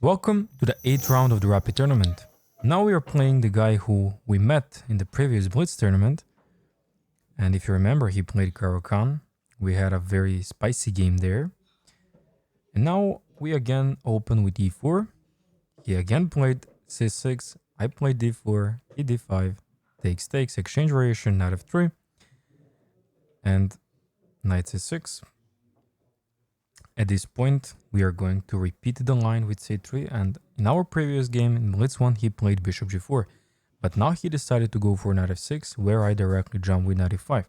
Welcome to the 8th round of the Rapid Tournament. Now we are playing the guy who we met in the previous Blitz tournament. And if you remember, he played Caro-Kann. We had a very spicy game there. And now we again open with e4. He again played c6. I played d4, he d5, takes, exchange variation, knight f3, and knight c6. At this point, we are going to repeat the line with c3, and in our previous game, in Blitz 1, he played bishop g4. But now he decided to go for knight f6, where I directly jump with knight e5.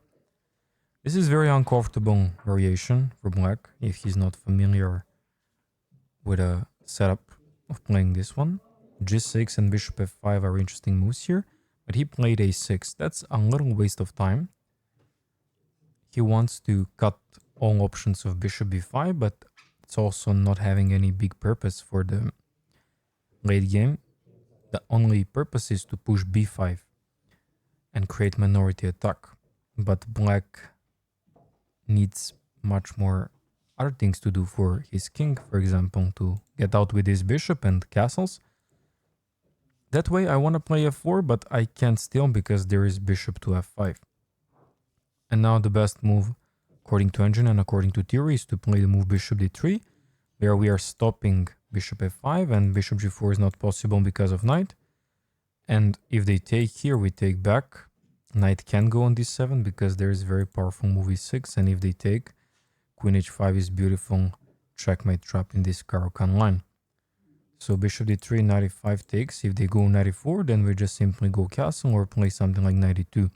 This is very uncomfortable variation for black, if he's not familiar with a setup of playing this one. g6 and bishop f5 are interesting moves here, but he played a6. That's a little waste of time. He wants to cut all options of bishop b5, but it's also not having any big purpose for the late game. The only purpose is to push b5 and create minority attack. But black needs much more other things to do for his king, for example, to get out with his bishop and castles. That way I want to play f4, but I can't still because there is bishop to f5. And now the best move, according to engine and according to theory, is to play the move bishop d3, where we are stopping bishop f5 and bishop g4 is not possible because of knight. And if they take here, we take back. Knight can go on d7 because there is very powerful move e6, and if they take, queen h5 is beautiful checkmate trap in this Caro-Kann line. So bishop d3, knight e5 takes. If they go knight e4, then we just simply go castle or play something like knight e2.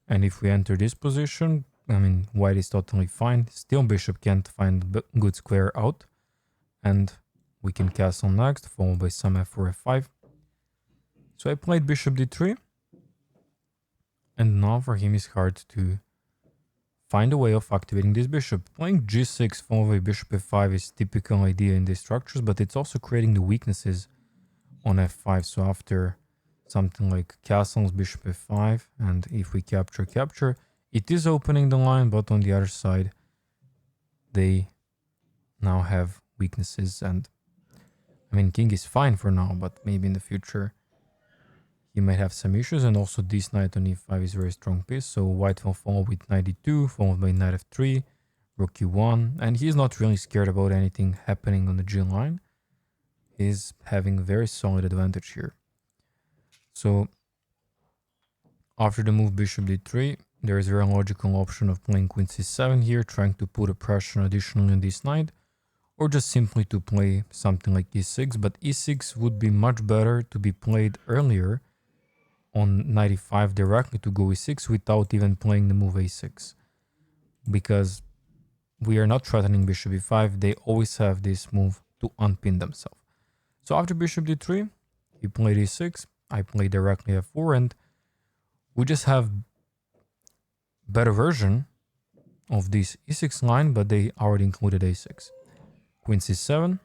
And if we enter this position, I mean, white is totally fine. Still bishop can't find a good square out. And we can castle next, followed by some f4, f5. So I played bishop d3. And now for him it's hard to find a way of activating this bishop. Playing g6 followed by bishop f5 is typical idea in these structures, but it's also creating the weaknesses on f5. So after something like castles, bishop f5, and if we capture, it is opening the line, but on the other side, they now have weaknesses. And I mean, king is fine for now, but maybe in the future, he might have some issues. And also this knight on e5 is a very strong piece. So white will follow with knight e2, followed by knight f3, rook e1. And he's not really scared about anything happening on the g line. He's having a very solid advantage here. So after the move bishop d3, there is a very logical option of playing queen c7 here, trying to put a pressure additionally on this knight, or just simply to play something like e6. But e6 would be much better to be played earlier on knight e5 directly to go e6 without even playing the move a6, because we are not threatening bishop e5. They always have this move to unpin themselves. So after bishop d3, he played e6. I played directly f4, and we just have better version of this e6 line, but they already included a6. Queen c7.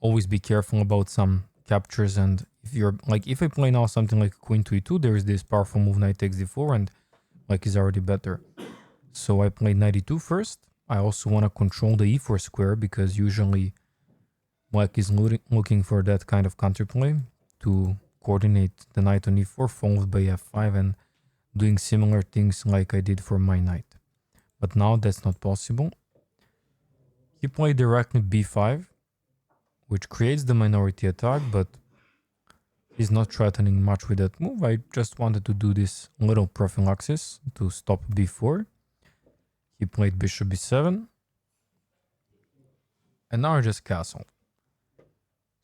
Always be careful about some captures, and if I play now something like queen to e2, there is this powerful move knight takes d4, and like is already better. So I played knight e2 first. I also want to control the e4 square, because usually black is looking for that kind of counterplay to coordinate the knight on e4 followed by f5 and doing similar things like I did for my knight. But now that's not possible. He played directly b5, which creates the minority attack, but he's not threatening much with that move. I just wanted to do this little prophylaxis to stop b4. He played bishop b7. And now I just castle.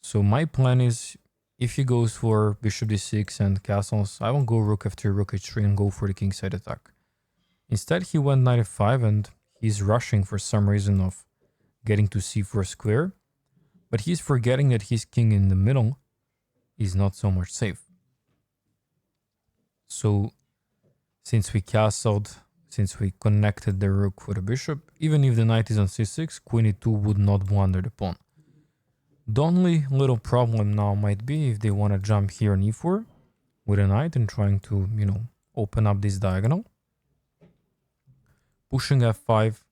So my plan is, if he goes for bishop d6 and castles, I will go rook f3, rook h3 and go for the kingside attack. Instead, he went knight f5, and he's rushing for some reason of getting to c4 square, but he's forgetting that his king in the middle is not so much safe. So since we castled, since we connected the rook with the bishop, even if the knight is on c6, queen e2 would not blunder the pawn. The only little problem now might be if they want to jump here on e4 with a knight and trying to, open up this diagonal. Pushing f5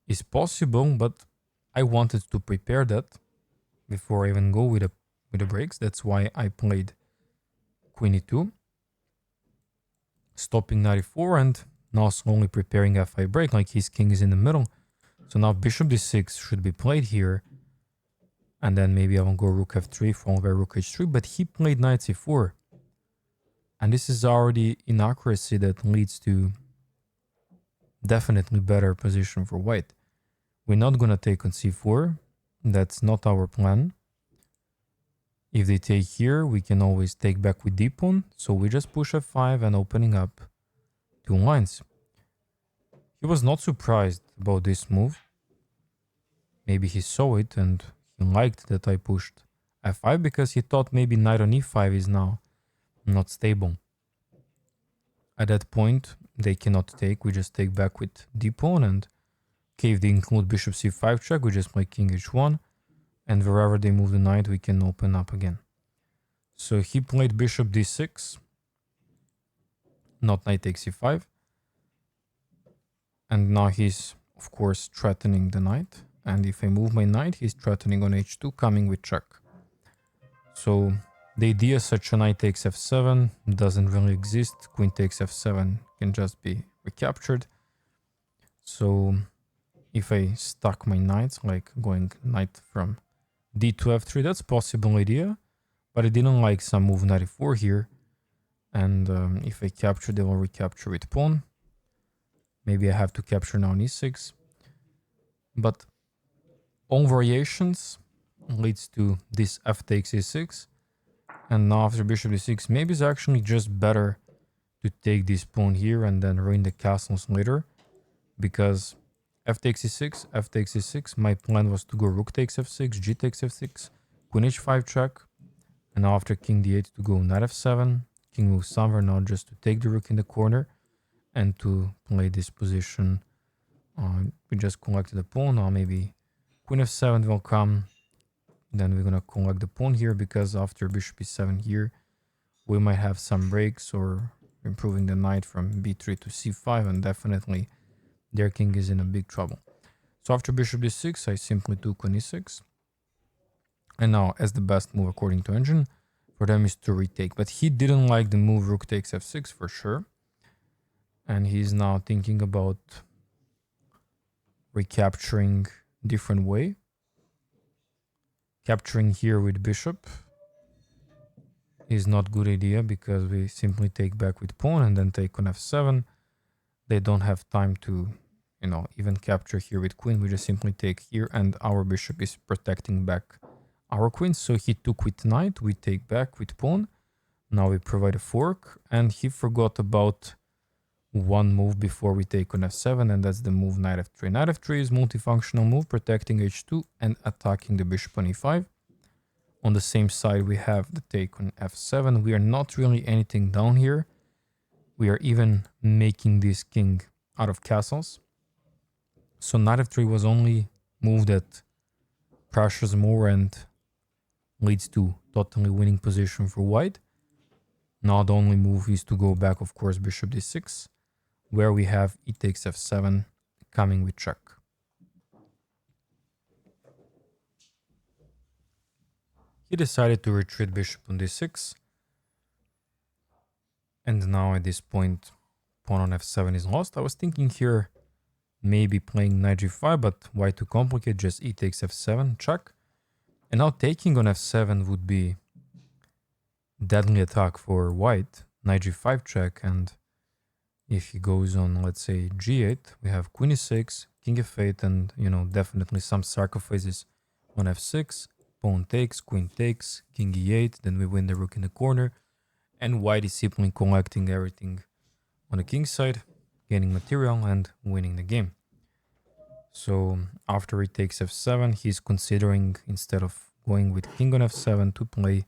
is possible, but I wanted to prepare that before I even go with the breaks. That's why I played queen e2, stopping knight e4, and now slowly preparing f5 break, like his king is in the middle. So now bishop d6 should be played here, and then maybe I will go rook f3 followed by rook h3, but he played knight c4. And this is already inaccuracy that leads to definitely better position for white. We're not gonna take on c4. That's not our plan. If they take here, we can always take back with d pawn. So we just push f5 and opening up 2 lines. He was not surprised about this move. Maybe he saw it and he liked that I pushed f5 because he thought maybe knight on e5 is now not stable. At that point, they cannot take. We just take back with d pawn, and okay, if they include bishop c5 check, we just play king h1, and wherever they move the knight, we can open up again. So he played bishop d6, not knight takes c5, and now he's of course threatening the knight. And if I move my knight, he's threatening on h2, coming with check. So the idea such a knight takes f7 doesn't really exist. Queen takes f7 can just be recaptured. So if I stack my knights, like going knight from d to f3, that's a possible idea. But I didn't like some move knight e4 here. And if I capture, they will recapture with pawn. Maybe I have to capture now on e6. But all variations leads to this f takes e6. And now after bishop d6, maybe it's actually just better to take this pawn here and then ruin the castles later. Because f takes e6, f takes e6. My plan was to go rook takes f6, g takes f6, queen h5 check. And now after king d8 to go knight f7, king moves somewhere now just to take the rook in the corner and to play this position. We just collected the pawn. Now maybe queen f7 will come. Then we're gonna collect the pawn here because after bishop e7 here, we might have some breaks or improving the knight from b3 to c5, and definitely their king is in a big trouble. So after bishop d6, I simply took on e6. And now, as the best move according to engine, for them is to retake. But he didn't like the move rook takes f6 for sure. And he's now thinking about recapturing different way. Capturing here with bishop is not good idea because we simply take back with pawn and then take on f7. They don't have time to, even capture here with queen. We just simply take here and our bishop is protecting back our queen. So he took with knight, we take back with pawn. Now we provide a fork, and he forgot about one move before we take on f7, and that's the move knight f3. Knight f3 is multifunctional move, protecting h2 and attacking the bishop on e5. On the same side, we have the take on f7. We are not really anything down here. We are even making this king out of castles. So knight f3 was only move that pressures more and leads to totally winning position for white. Now the only move is to go back, of course, bishop d6, where we have e takes f7 coming with check. He decided to retreat bishop on d6. And now at this point, pawn on f7 is lost. I was thinking here maybe playing knight g5, but why too complicate? Just e takes f7, check. And now taking on f7 would be deadly attack for white. Knight g5 check, and if he goes on, let's say, g8, we have queen e6, king f8, and, definitely some sacrifices on f6. Pawn takes, queen takes, king e8, then we win the rook in the corner. And white is simply collecting everything on the king side, gaining material and winning the game. So after he takes f7, he's considering, instead of going with king on f7, to play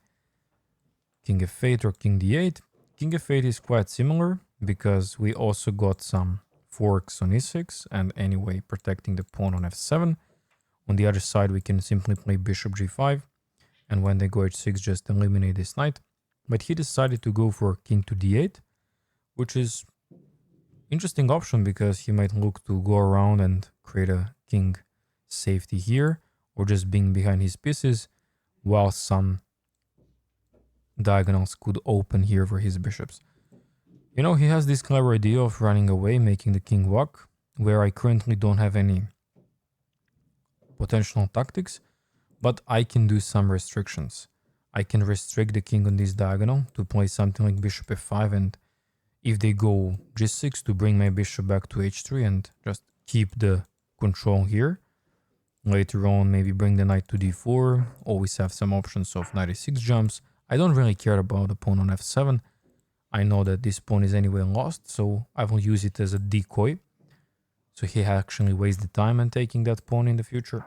king f8 or king d8. King f8 is quite similar because we also got some forks on e6 and anyway protecting the pawn on f7. On the other side, we can simply play bishop g5, and when they go h6, just eliminate this knight. But he decided to go for king to d8, which is interesting option because he might look to go around and create a king safety here, or just being behind his pieces. while some diagonals could open here for his bishops. You know, he has this clever idea of running away, making the king walk, where I currently don't have any potential tactics, but I can do some restrictions. I can restrict the king on this diagonal to play something like bishop f5, and if they go g6 to bring my bishop back to h3 and just keep the control here. Later on, maybe bring the knight to d4, always have some options of knight e6 jumps. I don't really care about the pawn on f7. I know that this pawn is anyway lost, so I will use it as a decoy. So he actually wastes the time in taking that pawn in the future.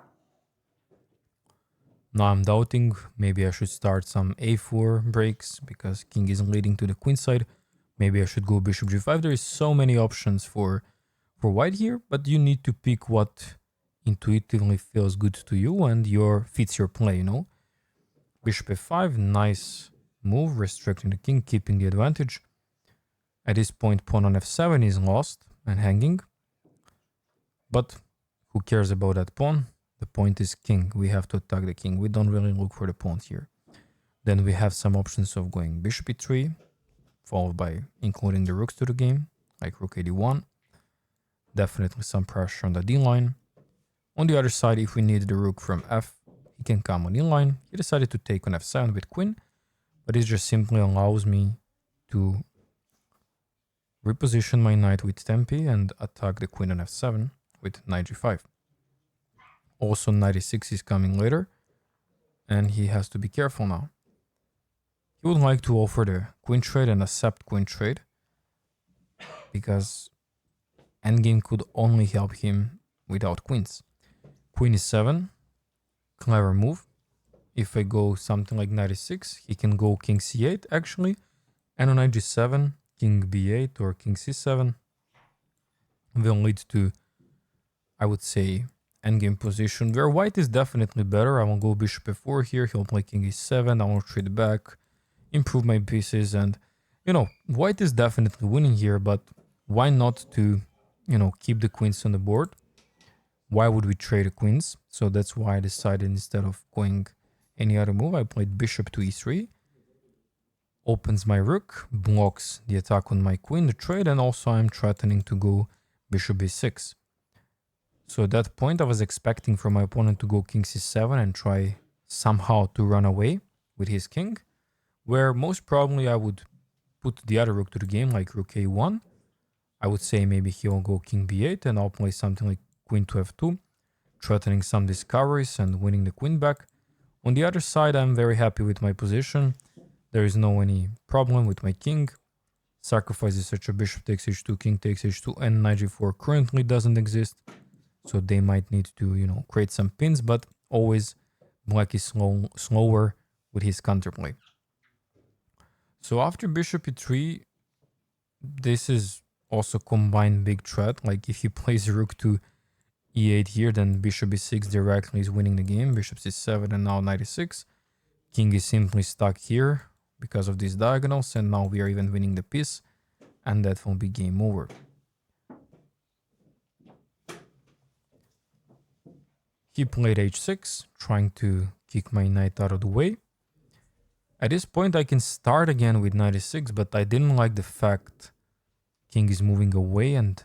Now I'm doubting, maybe I should start some a4 breaks because king is leading to the queen side. Maybe I should go bishop g5. There is so many options for white here, but you need to pick what intuitively feels good to you and fits your play, you know. Bishop f5, nice move, restricting the king, keeping the advantage. At this point, pawn on f7 is lost and hanging. But who cares about that pawn? The point is king. We have to attack the king. We don't really look for the pawn here. Then we have some options of going bishop e3, followed by including the rooks to the game, like rook ad1. Definitely some pressure on the d line. On the other side, if we need the rook from f, he can come on e-line. He decided to take on f7 with queen, but it just simply allows me to reposition my knight with tempi and attack the queen on f7 with knight g5. Also, knight e6 is coming later, and he has to be careful now. He would like to offer the queen trade and accept queen trade, because endgame could only help him without queens. Queen e7, clever move. If I go something like knight e6, he can go king c8 actually, and on knight g7, king b8 or king c7 will lead to, I would say, endgame position where white is definitely better. I will go bishop f4 here, he'll play king e7, I will retreat back, improve my pieces, and you know, white is definitely winning here, but why not to, you know, keep the queens on the board? Why would we trade the queens? So that's why I decided instead of going any other move, I played bishop to e3. Opens my rook, blocks the attack on my queen, the trade, and also I'm threatening to go bishop b6. So at that point, I was expecting for my opponent to go king c7 and try somehow to run away with his king, where most probably I would put the other rook to the game, like rook a1. I would say maybe he'll go king b8 and I'll play something like queen to f2, threatening some discoveries and winning the queen back. On the other side, I'm very happy with my position. There is no any problem with my king. Sacrifices such a bishop takes h2, king takes h2, and knight g4 currently doesn't exist. So they might need to, you know, create some pins, but always black is slower with his counterplay. So after bishop e3, this is also combined big threat. Like if he plays rook to e8 here, then bishop e6 directly is winning the game. Bishop c7 and now knight e6. King is simply stuck here because of these diagonals, and now we are even winning the piece, and that will be game over. He played h6, trying to kick my knight out of the way. At this point, I can start again with knight e6, but I didn't like the fact king is moving away and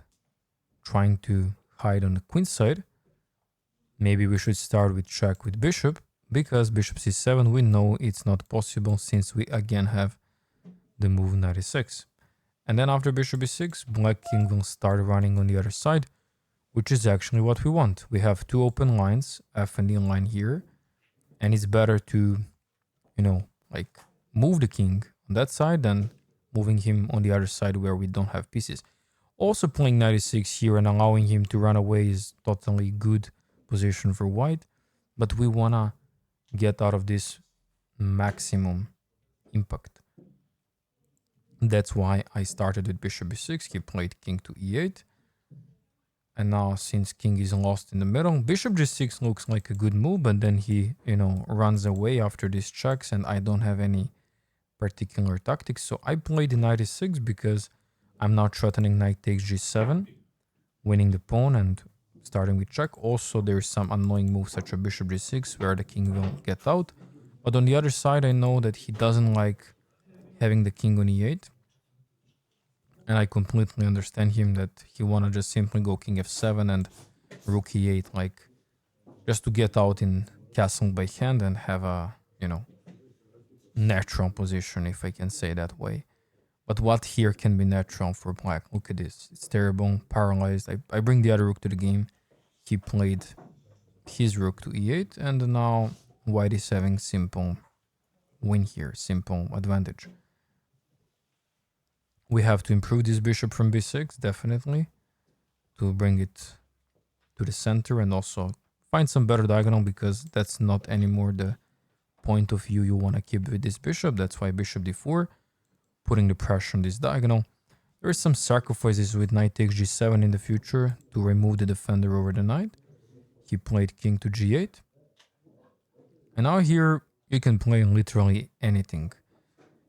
trying to hide on the queen side. Maybe we should start with check with bishop, because bishop c7 we know it's not possible since we again have the move knight e6. And then after bishop e6, black king will start running on the other side, which is actually what we want. We have two open lines, f and e line here, and it's better to, you know, like move the king on that side than moving him on the other side where we don't have pieces. Also playing knight e6 here and allowing him to run away is totally good position for white, but we wanna get out of this maximum impact. That's why I started with bishop e6, he played king to e8. And now since king is lost in the middle, bishop g6 looks like a good move, but then he, you know, runs away after these checks and I don't have any particular tactics. So I played knight e6 because I'm now threatening knight takes g7, winning the pawn and starting with check. Also, there's some annoying moves such as bishop g6 where the king will get out. But on the other side, I know that he doesn't like having the king on e8. And I completely understand him that he wanna just simply go king f7 and rook e8, like just to get out in castle by hand and have a, you know, natural position, if I can say that way. But what here can be natural for black? Look at this. It's terrible, paralyzed. I bring the other rook to the game. He played his rook to e8, and now white is having simple win here, simple advantage. We have to improve this bishop from b6, definitely, to bring it to the center and also find some better diagonal, because that's not anymore the point of view you want to keep with this bishop. That's why bishop d4, putting the pressure on this diagonal. There are some sacrifices with knight takes g7 in the future to remove the defender over the knight. He played king to g8. And now here you can play literally anything.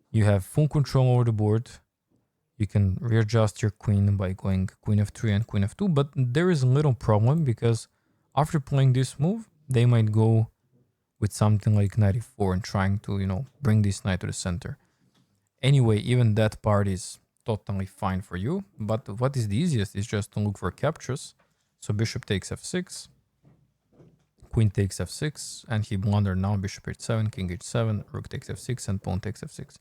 You have full control over the board. You can readjust your queen by going queen f3 and queen f2, but there is a little problem because after playing this move, they might go with something like knight e4 and trying to, you know, bring this knight to the center. Anyway, even that part is totally fine for you, but what is the easiest is just to look for captures. So bishop takes f6, queen takes f6, and he blundered now bishop h7, king h7, rook takes f6, and pawn takes f6.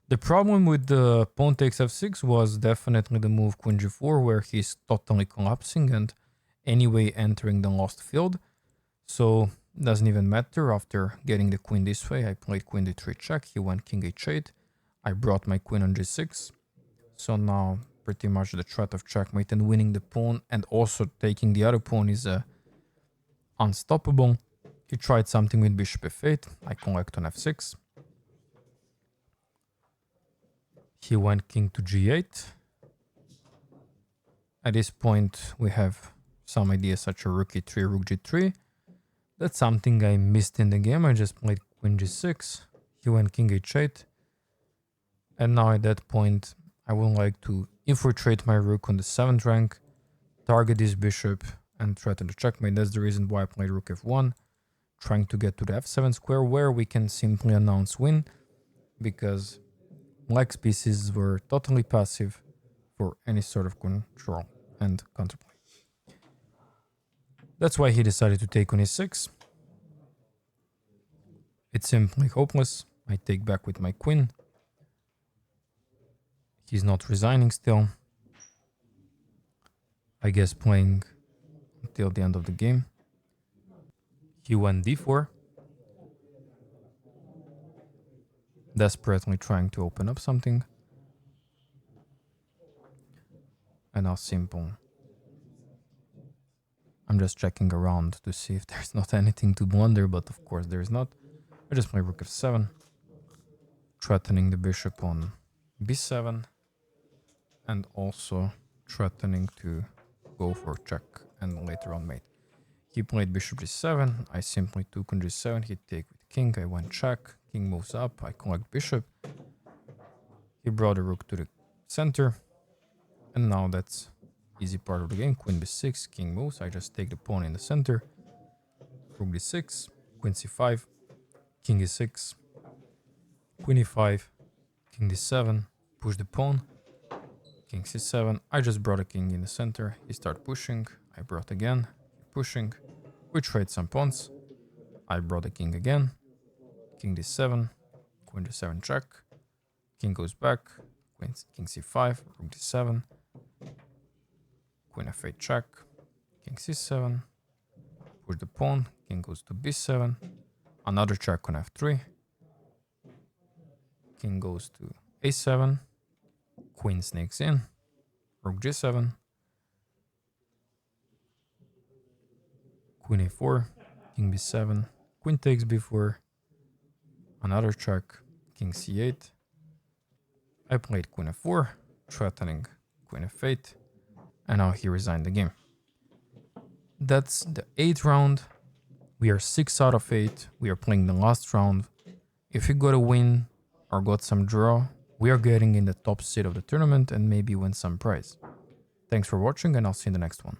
The problem with the pawn takes f6 was definitely the move queen g4, where he's totally collapsing and anyway entering the lost field. So doesn't even matter. After getting the queen this way, I played queen d3 check, he went king h8, I brought my queen on g6. So now pretty much the threat of checkmate and winning the pawn and also taking the other pawn is unstoppable. He tried something with bishop f8, I collect on f6. He went king to g8. At this point we have some ideas such as rook e3, rook g3. That's something I missed in the game. I just played queen g6. He went king h8. And now at that point I would like to infiltrate my rook on the 7th rank, target this bishop and threaten the checkmate. That's the reason why I played rook f1, trying to get to the f7 square where we can simply announce win, because black's pieces were totally passive for any sort of control and counterplay. That's why he decided to take on e6. It's simply hopeless. I take back with my queen. He's not resigning still. I guess playing until the end of the game. He went d4. Desperately trying to open up something. And now simple. I'm just checking around to see if there's not anything to blunder, but of course there's not. I just play rook f7, threatening the bishop on b7, and also threatening to go for check and later on mate. He played bishop g7, I simply took on g7, he take with king, I went check, king moves up, I collect bishop. He brought the rook to the center, and now that's easy part of the game. Queen b6, king moves, I just take the pawn in the center, rook d6, queen c5, king e6, queen e5, king d7, push the pawn, king c7, I just brought a king in the center, he started pushing, I brought again, pushing, we trade some pawns, I brought a king again, king d7, queen d7 check, king goes back, king c5, rook d7, queen f8 check, king c7, push the pawn, king goes to b7, another check on f3, king goes to a7, queen sneaks in, rook g7, queen a4, king b7, queen takes b4, another check, king c8. I played queen f4, threatening queen f8, and now he resigned the game. That's the 8th round. We are 6 out of 8. We are playing the last round. If we got a win or got some draw, we are getting in the top seed of the tournament and maybe win some prize. Thanks for watching, and I'll see you in the next one.